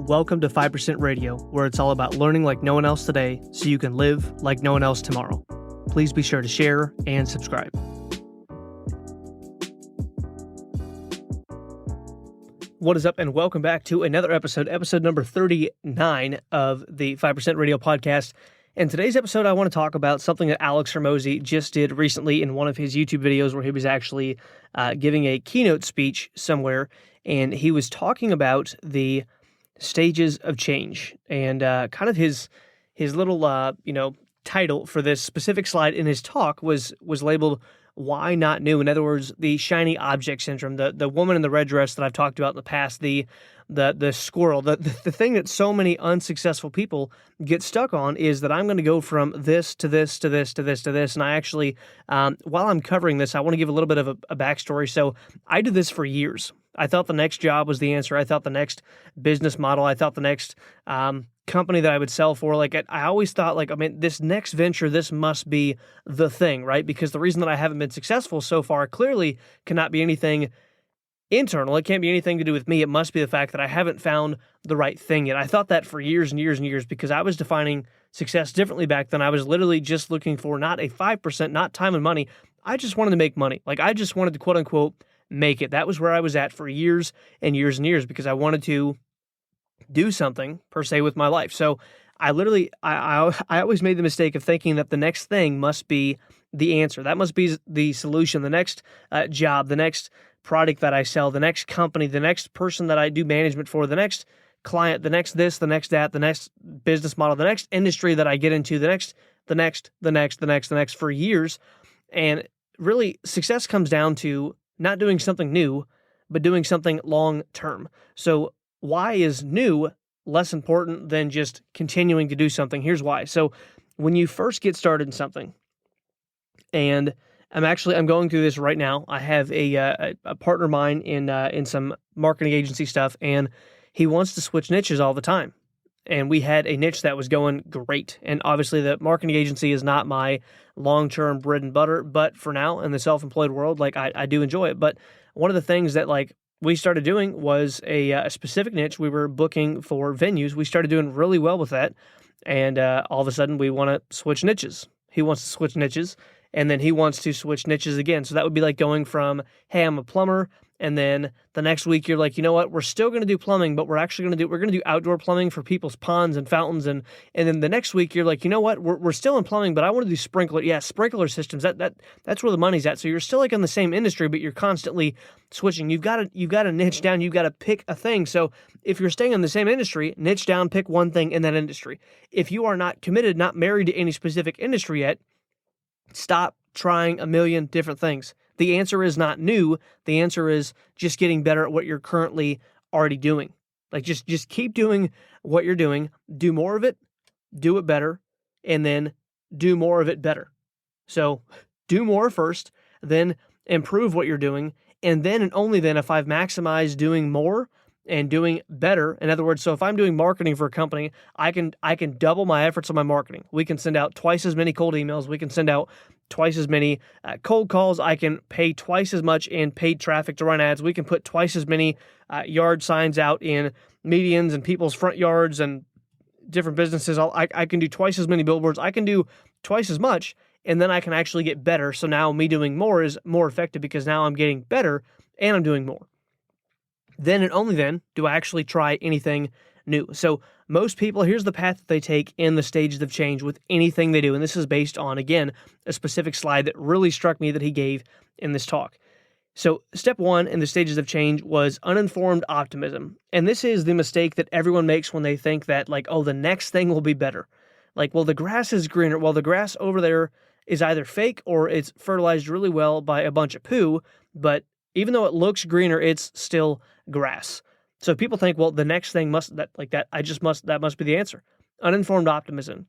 Welcome to 5% Radio, where it's all about learning like no one else today so you can live like no one else tomorrow. Please be sure to share and subscribe. What is up, and welcome back to another episode number 39 of the 5% Radio podcast. In today's episode, I want to talk about something that Alex Hermozi just did recently in one of his YouTube videos where he was actually giving a keynote speech somewhere, and he was talking about the stages of change, and kind of his little title for this specific slide in his talk was labeled "Why Not New?" In other words, the shiny object syndrome, the woman in the red dress that I've talked about in the past, the squirrel, the thing that so many unsuccessful people get stuck on is that I'm going to go from this to this to this to this to this. And I actually, while I'm covering this, I want to give a little bit of a backstory. So I did this for years. I thought the next job was the answer. I thought the next business model, I thought the next company that I would sell for, I always thought, this next venture, this must be the thing, right? Because the reason that I haven't been successful so far clearly cannot be anything internal. It can't be anything to do with me. It must be the fact that I haven't found the right thing yet. I thought that for years and years and years because I was defining success differently back then. I was literally just looking for not a 5%, not time and money. I just wanted to make money. I just wanted to quote unquote make it. That was where I was at for years and years and years because I wanted to do something per se with my life. So I always made the mistake of thinking that the next thing must be the answer. That must be the solution. The next job, the next product that I sell, the next company, the next person that I do management for, the next client, the next this, the next that, the next business model, the next industry that I get into, the next for years. And really, success comes down to not doing something new, but doing something long-term. So why is new less important than just continuing to do something? Here's why. So when you first get started in something, and I'm going through this right now. I have a partner of mine in some marketing agency stuff, and he wants to switch niches all the time. And we had a niche that was going great. And obviously the marketing agency is not my long-term bread and butter, but for now in the self-employed world, I do enjoy it. But one of the things that we started doing was a specific niche. We were booking for venues. We started doing really well with that. And all of a sudden we want to switch niches. He wants to switch niches, and then he wants to switch niches again. So that would be like going from, hey, I'm a plumber, and then the next week you're like, you know what, we're still going to do plumbing, but we're going to do outdoor plumbing for people's ponds and fountains, and then the next week you're like, you know what, we're still in plumbing, but I want to do sprinkler systems. That's where the money's at. So you're still in the same industry, but you're constantly switching. You've got to niche down. You've got to pick a thing. So if you're staying in the same industry, niche down, pick one thing in that industry. If you are not committed, not married to any specific industry yet, stop trying a million different things. The answer is not new. The answer is just getting better at what you're currently already doing. Just keep doing what you're doing. Do more of it, do it better, and then do more of it better. So do more first, then improve what you're doing, and then and only then, if I've maximized doing more and doing better, in other words, so if I'm doing marketing for a company, I can double my efforts on my marketing. We can send out twice as many cold emails. We can send out twice as many cold calls. I can pay twice as much in paid traffic to run ads. We can put twice as many yard signs out in medians and people's front yards and different businesses. I can do twice as many billboards. I can do twice as much, and then I can actually get better. So now me doing more is more effective because now I'm getting better and I'm doing more. Then and only then do I actually try anything new. So most people, here's the path that they take in the stages of change with anything they do. And this is based on, again, a specific slide that really struck me that he gave in this talk. So step one in the stages of change was uninformed optimism. And this is the mistake that everyone makes when they think that the next thing will be better. The grass is greener. Well, the grass over there is either fake or it's fertilized really well by a bunch of poo. But even though it looks greener, it's still grass. So people think, well, the next thing must be the answer. Uninformed optimism.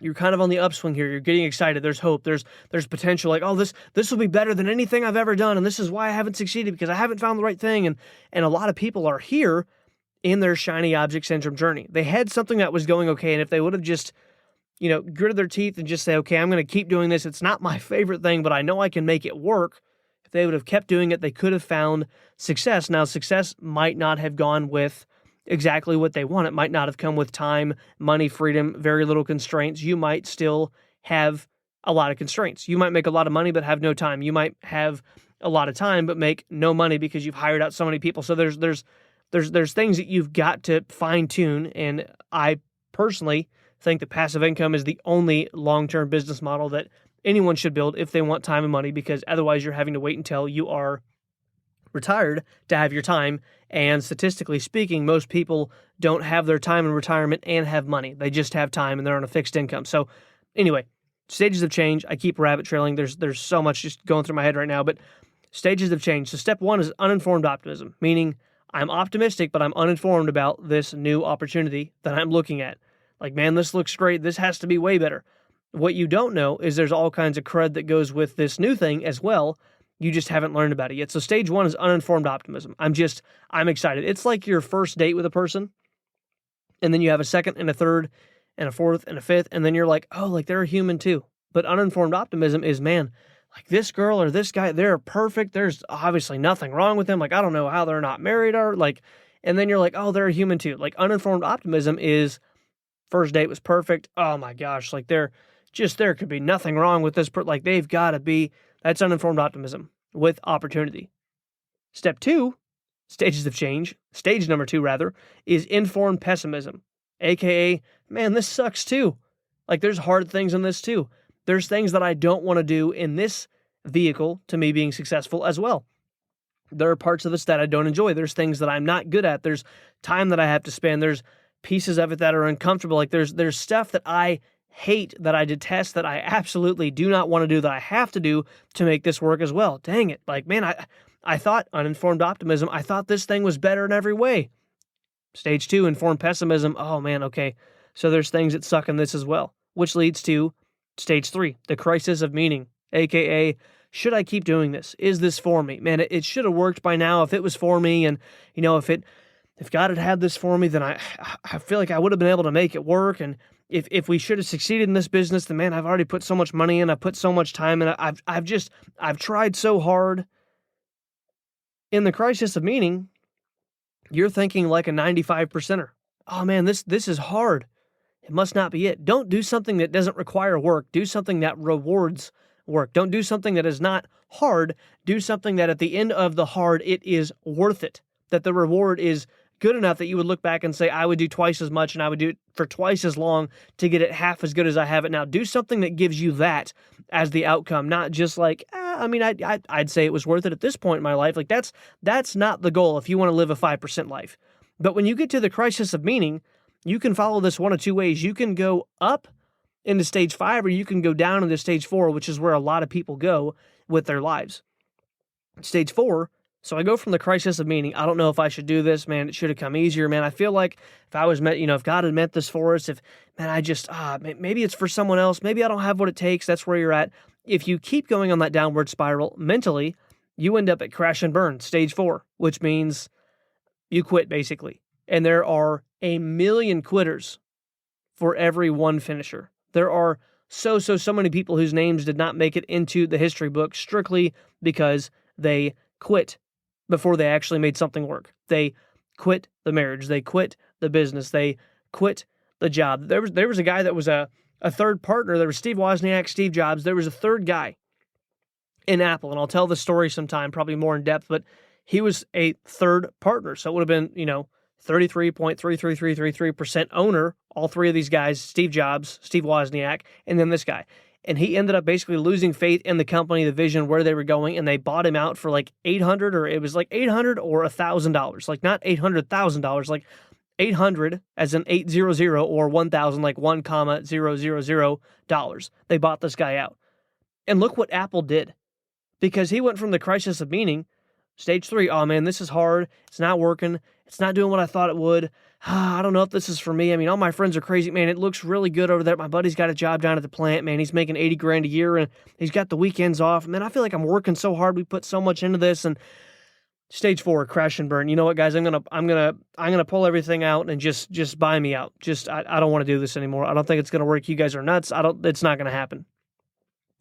You're kind of on the upswing here. You're getting excited. There's hope. There's potential. This will be better than anything I've ever done, and this is why I haven't succeeded because I haven't found the right thing. And a lot of people are here in their shiny object syndrome journey. They had something that was going okay, and if they would have just, gritted their teeth and just say, okay, I'm going to keep doing this. It's not my favorite thing, but I know I can make it work. If they would have kept doing it, they could have found success. Now, success might not have gone with exactly what they want. It might not have come with time, money, freedom, very little constraints. You might still have a lot of constraints. You might make a lot of money but have no time. You might have a lot of time but make no money because you've hired out so many people. So there's things that you've got to fine tune. And I personally think that passive income is the only long-term business model that anyone should build if they want time and money, because otherwise you're having to wait until you are retired to have your time. And statistically speaking, most people don't have their time in retirement and have money. They just have time and they're on a fixed income. So anyway, stages of change. I keep rabbit trailing. There's so much just going through my head right now, but stages of change. So step one is uninformed optimism, meaning I'm optimistic, but I'm uninformed about this new opportunity that I'm looking at. Like, man, this looks great. This has to be way better. What you don't know is there's all kinds of crud that goes with this new thing as well. You just haven't learned about it yet. So stage one is uninformed optimism. I'm excited. It's like your first date with a person, and then you have a second and a third and a fourth and a fifth, and then you're like, oh, like they're a human too. But uninformed optimism is, man, like this girl or this guy, they're perfect. There's obviously nothing wrong with them. Like, I don't know how they're not married or like, and then you're like, oh, they're a human too. Like uninformed optimism is first date was perfect. Oh my gosh. Like there could be nothing wrong with this. Like they've got to be, that's uninformed optimism with opportunity. Step two, stages of change. Stage number two, rather, is informed pessimism. AKA, man, this sucks too. Like there's hard things in this too. There's things that I don't want to do in this vehicle to me being successful as well. There are parts of this that I don't enjoy. There's things that I'm not good at. There's time that I have to spend. There's pieces of it that are uncomfortable. Like there's stuff that I hate, that I detest, that I absolutely do not want to do, that I have to do to make this work as well. Dang it. Like, man, I thought uninformed optimism, I thought this thing was better in every way. Stage two, informed pessimism. Oh man, okay. So there's things that suck in this as well, which leads to stage three, the crisis of meaning, AKA, should I keep doing this? Is this for me? Man, it should have worked by now if it was for me. And, you know, if God had this for me, then I feel like I would have been able to make it work. And if we should have succeeded in this business, then man, I've already put so much money in. I've put so much time in. I've tried so hard. In the crisis of meaning, you're thinking like a 95%er. Oh man, this is hard. It must not be it. Don't do something that doesn't require work. Do something that rewards work. Don't do something that is not hard. Do something that at the end of the hard, it is worth it. That the reward is good enough that you would look back and say, I would do twice as much and I would do it for twice as long to get it half as good as I have it now. Do something that gives you that as the outcome, not just like, I'd say it was worth it at this point in my life. Like that's not the goal if you want to live a 5% life. But when you get to the crisis of meaning, you can follow this one of two ways. You can go up into stage 5, or you can go down into stage 4, which is where a lot of people go with their lives. Stage 4, so I go from the crisis of meaning. I don't know if I should do this, man. It should have come easier, man. I feel like if I was meant, if God had meant this for us, maybe it's for someone else. Maybe I don't have what it takes. That's where you're at. If you keep going on that downward spiral mentally, you end up at crash and burn, stage 4, which means you quit basically. And there are a million quitters for every one finisher. There are so many people whose names did not make it into the history book strictly because they quit before they actually made something work. They quit the marriage. They quit the business. They quit the job. There was a guy that was a third partner. There was Steve Wozniak, Steve Jobs. There was a third guy in Apple, and I'll tell the story sometime, probably more in depth, but he was a third partner. So it would have been, 33.33333% owner, all three of these guys, Steve Jobs, Steve Wozniak, and then this guy. And he ended up basically losing faith in the company, the vision, where they were going, and they bought him out for like $800, or it was like $800 or $1,000. Like not $800,000, like 800 as in 800 or 1,000, like $1,000 They bought this guy out. And look what Apple did. Because he went from the crisis of meaning, stage 3, oh man, this is hard. It's not working. It's not doing what I thought it would. I don't know if this is for me. I mean, all my friends are crazy. Man, it looks really good over there. My buddy's got a job down at the plant, man. He's making $80,000 a year and he's got the weekends off. Man, I feel like I'm working so hard. We put so much into this. And stage 4, crash and burn. You know what, guys? I'm gonna pull everything out and just buy me out. I don't want to do this anymore. I don't think it's gonna work. You guys are nuts. It's not gonna happen.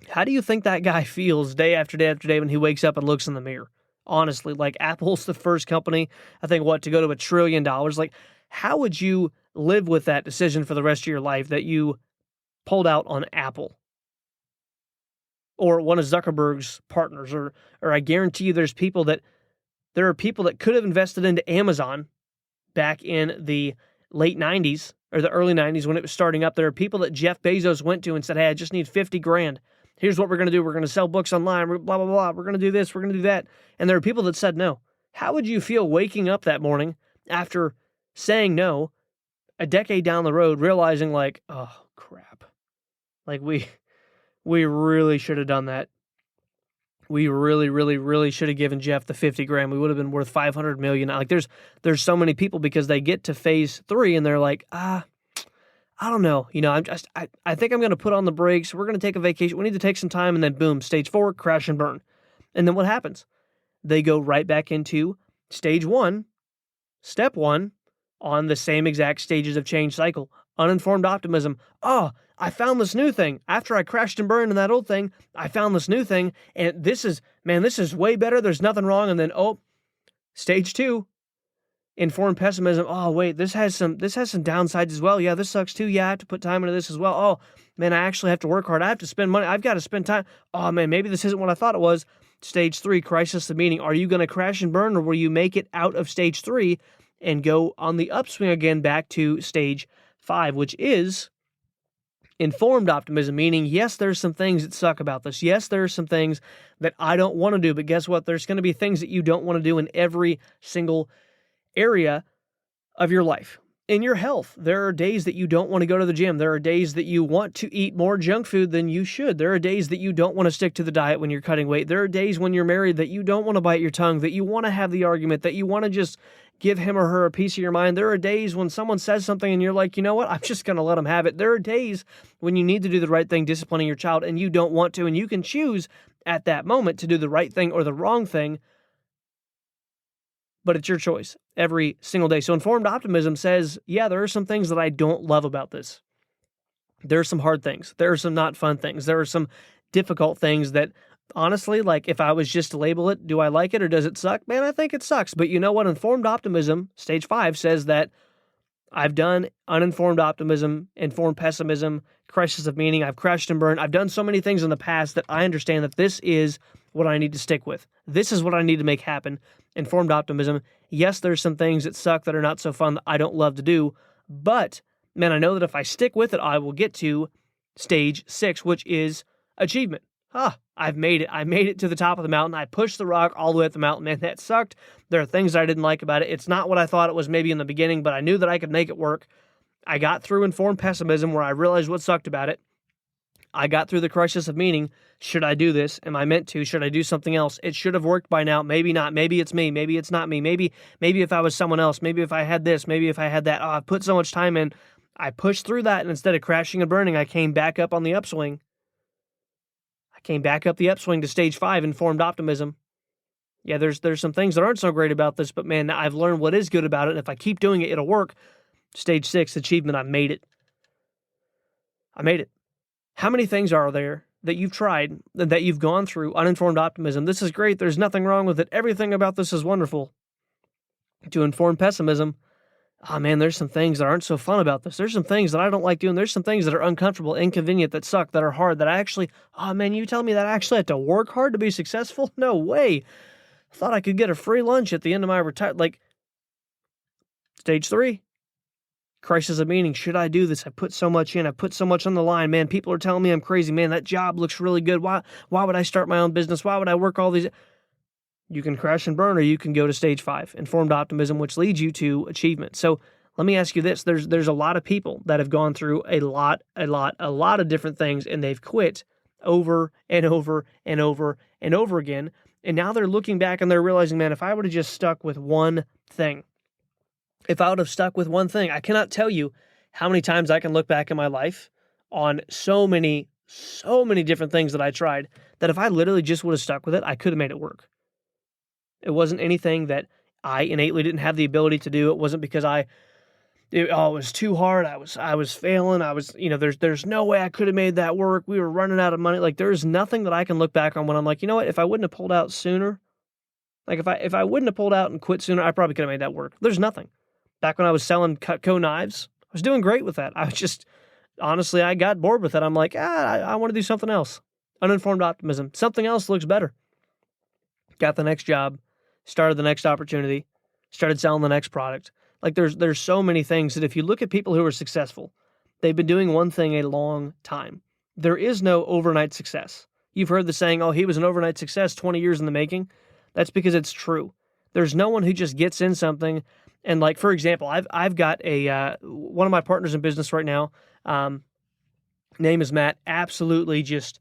How do you think that guy feels day after day after day when he wakes up and looks in the mirror? honestly. Like, Apple's the first company, I think, to go to $1 trillion. Like, how would you live with that decision for the rest of your life that you pulled out on Apple or one of Zuckerberg's partners? Or I guarantee you there are people that could have invested into Amazon back in the late 90s or the early 90s when it was starting up. There are people that Jeff Bezos went to and said, hey, I just need 50 grand. Here's what we're going to do. We're going to sell books online, blah, blah, blah. We're going to do this. We're going to do that. And there are people that said no. How would you feel waking up that morning after saying no a decade down the road, realizing like, oh, crap. Like we really should have done that. We really, really, really should have given Jeff the 50 grand. We would have been worth 500 million. Like there's so many people because they get to phase 3 and they're like, I don't know. I think I'm going to put on the brakes. We're going to take a vacation. We need to take some time. And then boom, stage 4, crash and burn. And then what happens? They go right back into stage 1, step 1 on the same exact stages of change cycle. Uninformed optimism. Oh, I found this new thing. After I crashed and burned in that old thing, I found this new thing. And this is way better. There's nothing wrong. And then, stage 2. Informed pessimism. Oh, wait, this has some downsides as well. Yeah, this sucks too. Yeah, I have to put time into this as well. Oh, man, I actually have to work hard. I have to spend money. I've got to spend time. Oh, man, maybe this isn't what I thought it was. Stage 3, crisis of meaning. Are you going to crash and burn, or will you make it out of stage 3 and go on the upswing again back to stage 5, which is informed optimism, meaning, yes, there's some things that suck about this. Yes, there are some things that I don't want to do, but guess what? There's going to be things that you don't want to do in every single area of your life. In your health, there are days that you don't want to go to the gym. There are days that you want to eat more junk food than you should. There are days that you don't want to stick to the diet when you're cutting weight. There are days when you're married that you don't want to bite your tongue, that you want to have the argument, that you want to just give him or her a piece of your mind. There are days when someone says something and you're like, you know what? I'm just going to let them have it. There are days when you need to do the right thing, disciplining your child, and you don't want to, and you can choose at that moment to do the right thing or the wrong thing, but it's your choice every single day. So informed optimism says, yeah, there are some things that I don't love about this. There are some hard things. There are some not fun things. There are some difficult things that, honestly, like if I was just to label it, do I like it or does it suck? Man, I think it sucks. But you know what? Informed optimism, stage 5, says that I've done uninformed optimism, informed pessimism, crisis of meaning. I've crashed and burned. I've done so many things in the past that I understand that this is what I need to stick with. This is what I need to make happen. Informed optimism. Yes, there's some things that suck that are not so fun that I don't love to do, but man, I know that if I stick with it, I will get to stage 6, which is achievement. I've made it. I made it to the top of the mountain. I pushed the rock all the way up the mountain. Man, that sucked. There are things I didn't like about it. It's not what I thought it was maybe in the beginning, but I knew that I could make it work. I got through informed pessimism where I realized what sucked about it. I got through the crisis of meaning. Should I do this? Am I meant to? Should I do something else? It should have worked by now. Maybe not. Maybe it's me. Maybe it's not me. Maybe if I was someone else. Maybe if I had this. Maybe if I had that. I put so much time in. I pushed through that, and instead of crashing and burning, I came back up on the upswing. I came back up the upswing to stage 5, informed optimism. Yeah, there's some things that aren't so great about this, but man, I've learned what is good about it, and if I keep doing it, it'll work. Stage 6, achievement. I made it. I made it. How many things are there that you've tried, that you've gone through, uninformed optimism? This is great. There's nothing wrong with it. Everything about this is wonderful. To informed pessimism, man, there's some things that aren't so fun about this. There's some things that I don't like doing. There's some things that are uncomfortable, inconvenient, that suck, that are hard, that I actually, man, you tell me that I actually have to work hard to be successful? No way. I thought I could get a free lunch at the end of my retirement. Stage 3. Crisis of meaning. Should I do this? I put so much in. I put so much on the line. Man, people are telling me I'm crazy. Man, that job looks really good. Why would I start my own business? Why would I work all these? You can crash and burn, or you can go to stage 5, informed optimism, which leads you to achievement. So let me ask you this. There's a lot of people that have gone through a lot of different things, and they've quit over and over and over and over again. And now they're looking back and they're realizing, man, if I would have just stuck with one thing, I cannot tell you how many times I can look back in my life on so many different things that I tried, that if I literally just would have stuck with it, I could have made it work. It wasn't anything that I innately didn't have the ability to do. It wasn't because it was too hard. I was failing. There's no way I could have made that work. We were running out of money. There's nothing that I can look back on when I'm like, you know what? If I wouldn't have pulled out sooner, Like if I wouldn't have pulled out and quit sooner, I probably could have made that work. There's nothing. Back when I was selling Cutco knives, I was doing great with that. I was just, honestly, I got bored with it. I'm like, I want to do something else. Uninformed optimism. Something else looks better. Got the next job, started the next opportunity, started selling the next product. Like there's so many things that if you look at people who are successful, they've been doing one thing a long time. There is no overnight success. You've heard the saying, oh, he was an overnight success, 20 years in the making. That's because it's true. There's no one who just gets in something and, like, for example, I've got a one of my partners in business right now, name is Matt, absolutely just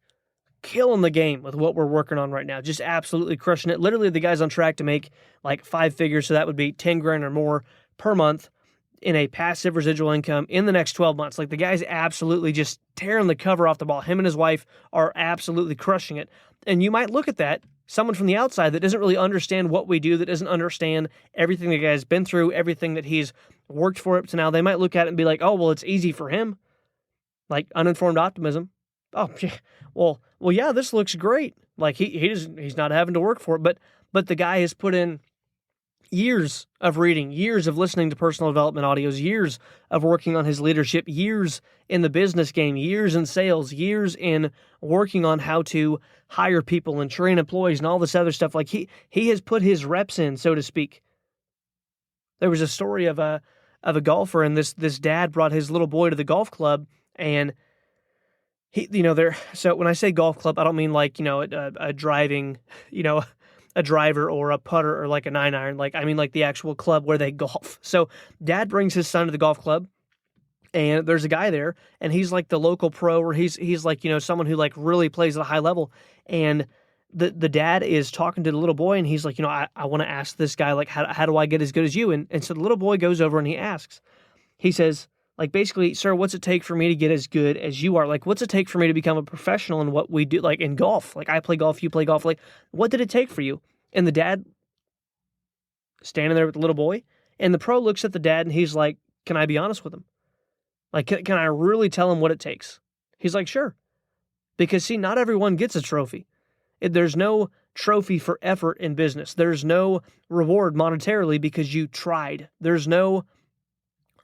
killing the game with what we're working on right now. Just absolutely crushing it. Literally, the guy's on track to make like 5 figures, so that would be 10 grand or more per month in a passive residual income in the next 12 months. Like, the guy's absolutely just tearing the cover off the ball. Him and his wife are absolutely crushing it. And you might look at that, someone from the outside that doesn't really understand what we do, that doesn't understand everything the guy's been through, everything that he's worked for up to now. They might look at it and be like, oh, well, it's easy for him. Like, uninformed optimism. Oh, well, yeah, this looks great. Like, he's not having to work for it, but the guy has put in years of reading, years of listening to personal development audios, years of working on his leadership, years in the business game, years in sales, years in working on how to hire people and train employees and all this other stuff. Like, he has put his reps in, so to speak. There was a story of a golfer, and this dad brought his little boy to the golf club, and so when I say golf club, I don't mean like, a driving, a driver or a putter or like a 9-iron. Like, I mean like the actual club where they golf. So dad brings his son to the golf club, and there's a guy there, and he's like the local pro, or he's like, someone who like really plays at a high level. And the dad is talking to the little boy, and he's like, I want to ask this guy, like, how do I get as good as you? And so the little boy goes over and he asks, he says, like, basically, sir, what's it take for me to get as good as you are? Like, what's it take for me to become a professional in what we do, like in golf? Like, I play golf, you play golf. Like, what did it take for you? And the dad standing there with the little boy, and the pro looks at the dad and he's like, can I be honest with him? Like, can I really tell him what it takes? He's like, sure. Because, see, not everyone gets a trophy. There's no trophy for effort in business. There's no reward monetarily because you tried. There's no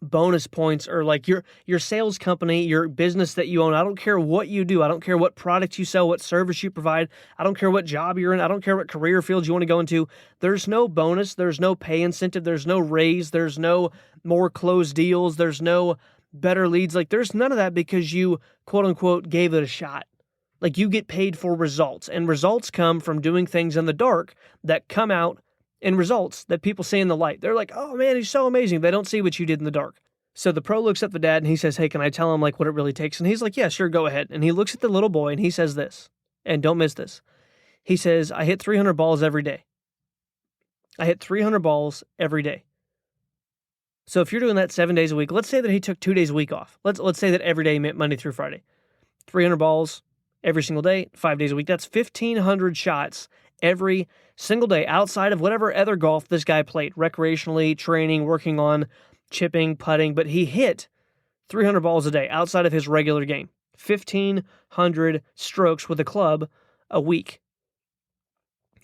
bonus points or like your sales company, your business that you own. I don't care what you do. I don't care what product you sell, what service you provide. I don't care what job you're in. I don't care what career field you want to go into. There's no bonus. There's no pay incentive. There's no raise. There's no more closed deals. There's no better leads. Like, there's none of that because you, quote unquote, gave it a shot. Like, you get paid for results, and results come from doing things in the dark that come out in results that people see in the light. They're like, oh man, he's so amazing. They don't see what you did in the dark. So the pro looks at the dad and he says, hey, can I tell him like what it really takes? And he's like, yeah, sure, go ahead. And he looks at the little boy and he says this, and don't miss this. He says, I hit 300 balls every day. I hit 300 balls every day. So if you're doing that 7 days a week, let's say that he took 2 days a week off. Let's say that every day meant Monday through Friday. 300 balls every single day, 5 days a week. That's 1,500 shots every single day outside of whatever other golf this guy played, recreationally, training, working on chipping, putting, but he hit 300 balls a day outside of his regular game. 1,500 strokes with a club a week.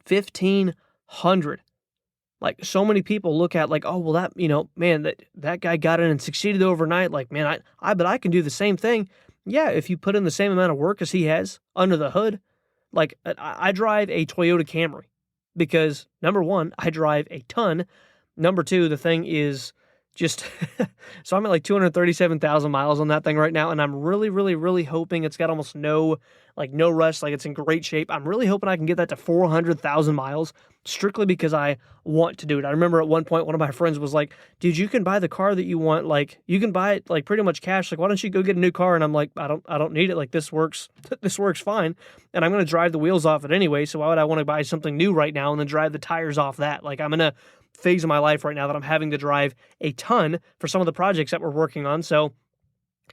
1,500. Like, so many people look at like, oh, well, that, man, that guy got in and succeeded overnight. Like, man, I bet I can do the same thing. Yeah, if you put in the same amount of work as he has under the hood. Like, I drive a Toyota Camry because, number one, I drive a ton. Number two, the thing is just, so I'm at like 237,000 miles on that thing right now, and I'm really, really, really hoping it's got almost no rust, like it's in great shape. I'm really hoping I can get that to 400,000 miles strictly because I want to do it. I remember at one point, one of my friends was like, dude, you can buy the car that you want. Like, you can buy it like pretty much cash. Like, why don't you go get a new car? And I'm like, I don't need it. Like, this works fine. And I'm going to drive the wheels off it anyway. So why would I want to buy something new right now and then drive the tires off that? Like, I'm in a phase of my life right now that I'm having to drive a ton for some of the projects that we're working on. So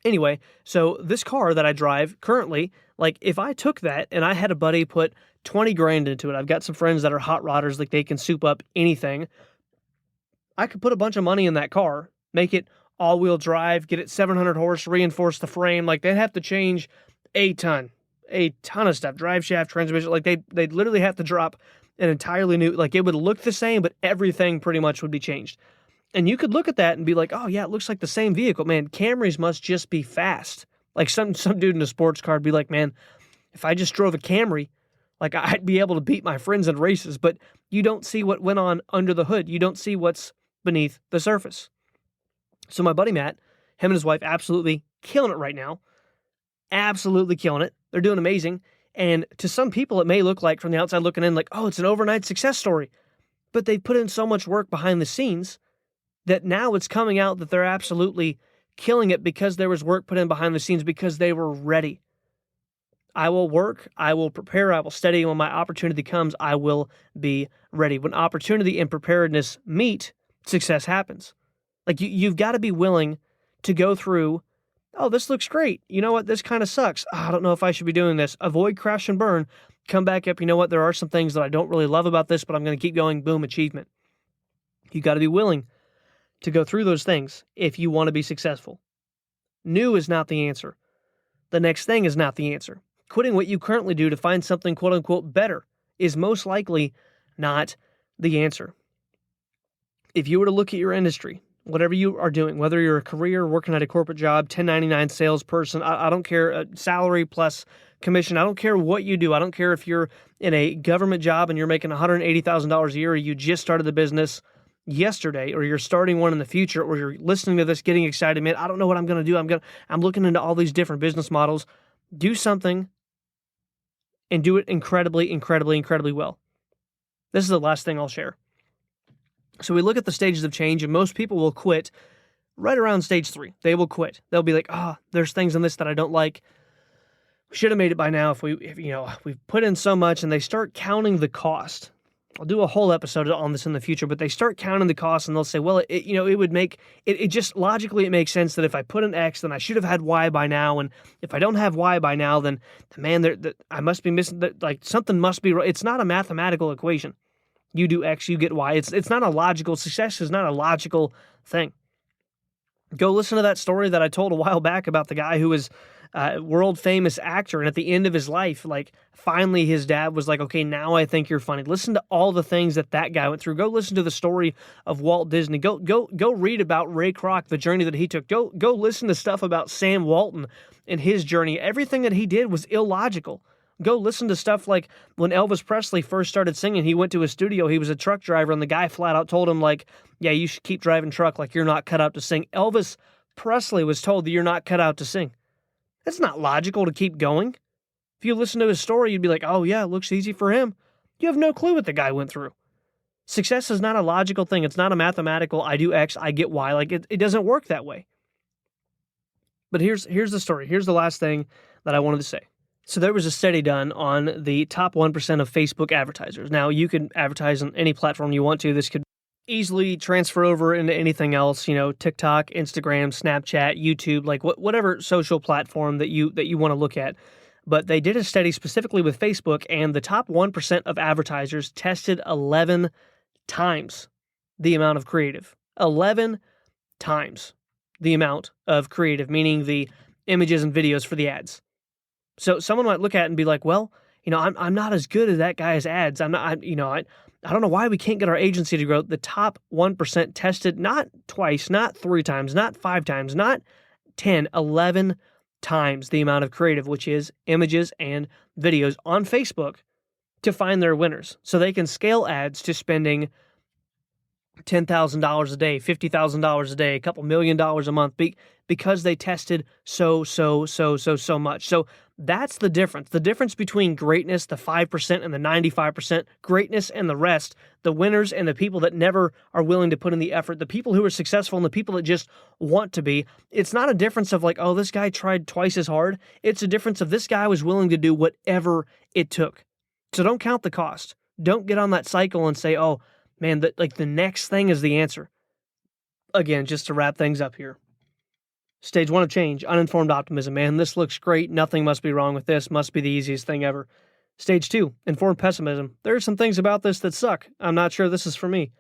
anyway, so this car that I drive currently, like, if I took that and I had a buddy put 20 grand into it, I've got some friends that are hot rodders, like they can soup up anything. I could put a bunch of money in that car, make it all-wheel drive, get it 700 horse, reinforce the frame. Like, they'd have to change a ton of stuff, drive shaft, transmission. Like, they'd literally have to drop an entirely new, like it would look the same, but everything pretty much would be changed. And you could look at that and be like, oh yeah, it looks like the same vehicle. Man, Camrys must just be fast. Like some dude in a sports car would be like, man, if I just drove a Camry, like I'd be able to beat my friends in races. But you don't see what went on under the hood. You don't see what's beneath the surface. So my buddy Matt, him and his wife, absolutely killing it right now. Absolutely killing it. They're doing amazing. And to some people, it may look like from the outside looking in, like, oh, it's an overnight success story. But they put in so much work behind the scenes that now it's coming out that they're absolutely killing it because there was work put in behind the scenes because they were ready. I will work, I will prepare, I will study. When my opportunity comes, I will be ready. When opportunity and preparedness meet, success happens. Like you've got to be willing to go through, oh, this looks great. You know what? This kind of sucks. Oh, I don't know if I should be doing this. Avoid crash and burn. Come back up. You know what? There are some things that I don't really love about this, but I'm going to keep going. Boom, achievement. You got to be willing to go through those things if you want to be successful. New is not the answer. The next thing is not the answer. Quitting what you currently do to find something quote unquote better is most likely not the answer. If you were to look at your industry, whatever you are doing, whether you're a career, working at a corporate job, 1099 salesperson, I don't care, salary plus commission, I don't care what you do. I don't care if you're in a government job and you're making $180,000 a year, or you just started the business yesterday, or you're starting one in the future, or you're listening to this getting excited, man, I don't know what I'm going to do. I'm looking into all these different business models. Do something and do it incredibly, incredibly, incredibly well. This is the last thing I'll share. So we look at the stages of change, and most people will quit right around stage 3. They will quit. They'll be like, there's things in this that I don't like. We should have made it by now if we've put in so much, and they start counting the cost. I'll do a whole episode on this in the future, but they start counting the cost, and they'll say, well, it would make it just logically, it makes sense that if I put in X, then I should have had Y by now. And if I don't have Y by now, then I must be missing, like something must be right. It's not a mathematical equation. You do X, you get Y. It's not a logical, success is not a logical thing. Go listen to that story that I told a while back about the guy who was a world famous actor, and at the end of his life, like finally his dad was like, okay, now I think you're funny. Listen to all the things that guy went through. Go listen to the story of Walt Disney. Go read about Ray Kroc, the journey that he took. Go listen to stuff about Sam Walton and his journey. Everything that he did was illogical. Go listen to stuff like when Elvis Presley first started singing, he went to his studio, he was a truck driver, and the guy flat out told him, like, yeah, you should keep driving truck, like you're not cut out to sing. Elvis Presley was told that you're not cut out to sing. That's not logical to keep going. If you listen to his story, you'd be like, oh yeah, it looks easy for him. You have no clue what the guy went through. Success is not a logical thing. It's not a mathematical, I do X, I get Y. Like it doesn't work that way. But here's the story. Here's the last thing that I wanted to say. So there was a study done on the top 1% of Facebook advertisers. Now, you can advertise on any platform you want to. This could easily transfer over into anything else, TikTok, Instagram, Snapchat, YouTube, like whatever social platform that you want to look at. But they did a study specifically with Facebook, and the top 1% of advertisers tested 11 times the amount of creative. 11 times the amount of creative, meaning the images and videos for the ads. So someone might look at it and be like, well, I'm not as good as that guy's ads. I don't know why we can't get our agency to grow. The top 1% tested not twice, not 3 times, not 5 times, not 10, 11 times the amount of creative, which is images and videos on Facebook, to find their winners. So they can scale ads to spending $10,000 a day, $50,000 a day, a couple $1 million a month, because they tested so much. So that's the difference. The difference between greatness, the 5% and the 95%, greatness and the rest, the winners and the people that never are willing to put in the effort, the people who are successful and the people that just want to be. It's not a difference of like, oh, this guy tried twice as hard. It's a difference of this guy was willing to do whatever it took. So don't count the cost. Don't get on that cycle and say, oh, man, the next thing is the answer. Again, just to wrap things up here. Stage 1 of change, uninformed optimism. Man, this looks great. Nothing must be wrong with this. Must be the easiest thing ever. Stage 2, informed pessimism. There are some things about this that suck. I'm not sure this is for me.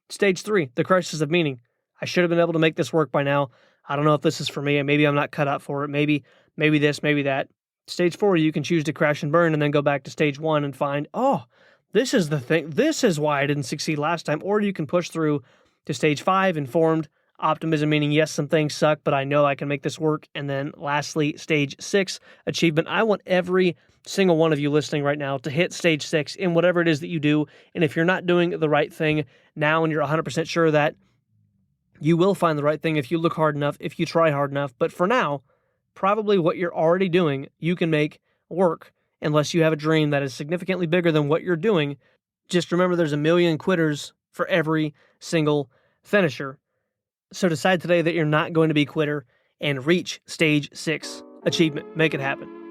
Stage 3, the crisis of meaning. I should have been able to make this work by now. I don't know if this is for me. Maybe I'm not cut out for it. Maybe this, maybe that. Stage 4, you can choose to crash and burn and then go back to stage 1 and find, oh, This is the thing. This is why I didn't succeed last time. Or you can push through to stage 5, informed optimism, meaning yes, some things suck, but I know I can make this work. And then lastly, stage 6, achievement. I want every single one of you listening right now to hit stage 6 in whatever it is that you do. And if you're not doing the right thing now and you're 100% sure that you will find the right thing if you look hard enough, if you try hard enough. But for now, probably what you're already doing, you can make work unless you have a dream that is significantly bigger than what you're doing. Just remember there's a million quitters for every single finisher. So decide today that you're not going to be a quitter and reach stage 6 achievement. Make it happen.